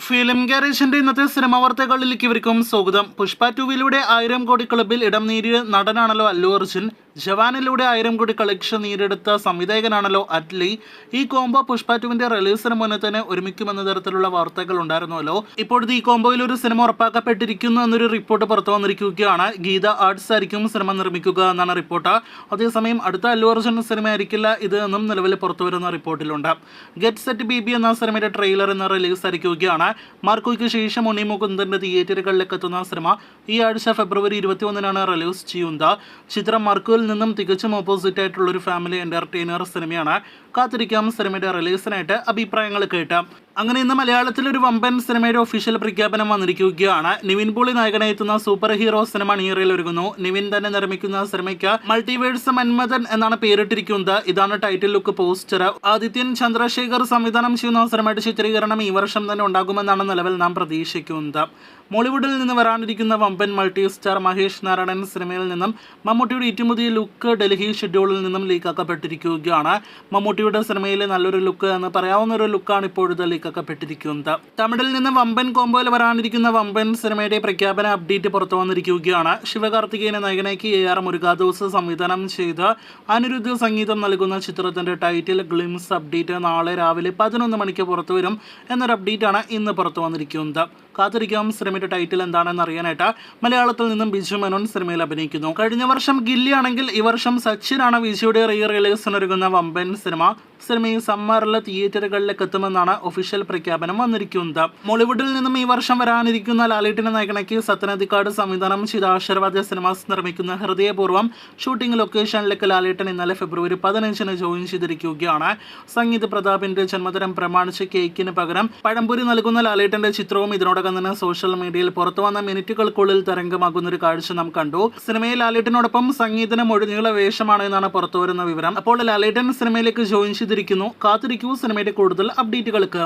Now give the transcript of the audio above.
Film ഗാരേജിന്റെ ഇന്നത്തെ cinema വാർത്തകളിലേക്ക് ഇവർക്കും സ്വാഗതം. പുഷ്പ 2 1000 കോടി ക്ലബിൽ ഇടം നേടിയ നടനാണല്ലോ അല്ലു അർജുൻ. ജവാനിലൂടെ 1000 കോടി കളക്ഷൻ നേടിയെടുത്ത സംവിധായകനാണല്ലോ അറ്റ്ലി. ഈ കോംബോ പുഷ്പ 2 റിലീസിന് മുന്നേ തന്നെ ഒരുമിക്കുമെന്ന തരത്തിലുള്ള വാർത്തകൾ ഉണ്ടായിരുന്നല്ലോ. ഇപ്പോഴത്തെ ഈ കോംബോയിൽ ഒരു സിനിമ ഉറപ്പാക്കപ്പെട്ടിരിക്കുന്നു എന്നൊരു റിപ്പോർട്ട് പുറത്തു വന്നിരിക്കുകയാണ്. ഗീത ആർട്സ് ആയിരിക്കും സിനിമ നിർമ്മിക്കുക എന്നാണ് റിപ്പോർട്ട്. അതേസമയം അടുത്ത അല്ലു അർജുൻ സിനിമ ആയിരിക്കില്ല ഇത് എന്നും നിലവിൽ പുറത്തു വരുന്ന റിപ്പോർട്ടിലുണ്ട്. ഗെറ്റ് സെറ്റ് ബേബി എന്ന സിനിമയുടെ ട്രെയിലർ ഇന്ന് റിലീസ് ആയിരിക്കുകയാണ്. മാർക്കോയ്ക്ക് ശേഷം ഉണ്ണി മുകുന്ദന്റെ തിയേറ്ററുകളിലേക്ക് എത്തുന്ന സിനിമ ഈ ആഴ്ച ഫെബ്രുവരി 21 റിലീസ് ചെയ്യുന്നത്. ചിത്രം മാർക്കോയിൽ നിന്നും തികച്ചും ഓപ്പോസിറ്റ് ആയിട്ടുള്ള ഒരു ഫാമിലി എന്റർടൈനർ സിനിമയാണ്. കാത്തിരിക്കാം സിനിമയുടെ റിലീസിനായിട്ട് അഭിപ്രായങ്ങൾ കേട്ടാം. അങ്ങനെ ഇന്ന് മലയാളത്തിൽ ഒരു വമ്പൻ സിനിമയുടെ ഒഫീഷ്യൽ പ്രഖ്യാപനം വന്നിരിക്കുകയാണ്. നിവിൻ പോളി നായകനെത്തുന്ന സൂപ്പർ ഹീറോ സിനിമ അണിയറയിൽ ഒരുങ്ങുന്നു. നിവിൻ തന്നെ നിർമ്മിക്കുന്ന സിനിമയ്ക്ക് മൾട്ടിവേഴ്സ് മന്മഥൻ എന്നാണ് പേരിട്ടിരിക്കുന്നത്. ഇതാണ് title look poster. Adithyan Chandrasekhar സംവിധാനം ചെയ്യുന്ന സിനിമയുടെ ചിത്രീകരണം ഈ വർഷം തന്നെ ഉണ്ടാകുമെന്നാണ് നിലവിൽ നാം പ്രതീക്ഷിക്കുന്നത്. മോളിവുഡിൽ നിന്ന് വരാനിരിക്കുന്ന വമ്പൻ മൾട്ടി സ്റ്റാർ മഹേഷ് നാരായണൻ സിനിമയിൽ നിന്നും മമ്മൂട്ടിയുടെ ഏറ്റവും പുതിയ ലുക്ക് ഡൽഹി ഷെഡ്യൂളിൽ നിന്നും ലീക്കാക്കപ്പെട്ടിരിക്കുകയാണ്. മമ്മൂട്ടിയുടെ സിനിമയിലെ നല്ലൊരു ലുക്ക് എന്ന് പറയാവുന്ന ഒരു ലുക്കാണ് ഇപ്പോഴത്തെ ലീക്കാക്കപ്പെട്ടിരിക്കുന്നത്. തമിഴിൽ നിന്ന് വമ്പൻ കോംബോയിൽ വരാനിരിക്കുന്ന വമ്പൻ സിനിമയുടെ പ്രഖ്യാപന അപ്ഡേറ്റ് പുറത്തു വന്നിരിക്കുകയാണ്. ശിവകാർത്തികേയനെ നായകനാക്കി AR മുരുകാദോസ് സംവിധാനം ചെയ്ത് അനിരുദ്ധ സംഗീതം നൽകുന്ന ചിത്രത്തിന്റെ ടൈറ്റിൽ ഗ്ലിംസ് അപ്ഡേറ്റ് നാളെ രാവിലെ 11 മണിക്ക് പുറത്തു വരും എന്നൊരു അപ്ഡേറ്റാണ് ഇന്ന് പുറത്തു വന്നിരിക്കുന്നത്. കാത്തിരിക്കാം സിനിമയുടെ ടൈറ്റിൽ എന്താണെന്ന് അറിയാനായിട്ട്. മലയാളത്തിൽ നിന്നും ബിജു മേനോൻ സിനിമയിൽ അഭിനയിക്കുന്നു. കഴിഞ്ഞ വർഷം ഗില്ലി ആണെങ്കിൽ ഈ വർഷം സച്ചിനാണ് വിജയുടെ റിലീസിനൊരുങ്ങുന്ന വമ്പൻ സിനിമ. സിനിമ ഈ സമ്മറിൽ തിയേറ്ററുകളിലേക്ക് എത്തുമെന്നാണ് ഒഫീഷ്യൽ പ്രഖ്യാപനം വന്നിരിക്കുന്നത്. മോളിവുഡിൽ നിന്നും ഈ വർഷം വരാനിരിക്കുന്ന ലാലേട്ടിനെ നായകനാക്കി സത്യനന്ദിക്കാട് സംവിധാനം ചെയ്ത ആശീർവാദ സിനിമാസ് നിർമ്മിക്കുന്ന ഹൃദയപൂർവ്വം ഷൂട്ടിംഗ് ലൊക്കേഷനിലേക്ക് ലാലേട്ടൻ ഇന്നലെ ഫെബ്രുവരി 15 ജോയിൻ ചെയ്തിരിക്കുകയാണ്. സംഗീത് പ്രതാപിന്റെ ജന്മദിനം പ്രമാണിച്ച് കേക്കിന് പകരം പഴംപൊരി നൽകുന്ന ലാലേട്ടന്റെ ചിത്രവും ഇതിനോടകം തന്നെ സോഷ്യൽ മീഡിയയിൽ പുറത്തു വന്ന മിനിറ്റുകൾക്കുള്ളിൽ തരംഗമാകുന്ന ഒരു കാഴ്ച നാം കണ്ടു. സിനിമയിൽ ലാലേട്ടനോടൊപ്പം സംഗീതത്തിന് മുഴുനീള വേഷമാണ് എന്നാണ് പുറത്തുവരുന്ന വിവരം. അപ്പോൾ ലാലേട്ടൻ സിനിമയിലേക്ക് ജോയിൻ ചെയ്തിരിക്കുന്നു. കാത്തിരിക്കൂ സിനിമയുടെ കൂടുതൽ അപ്ഡേറ്റുകൾക്ക്.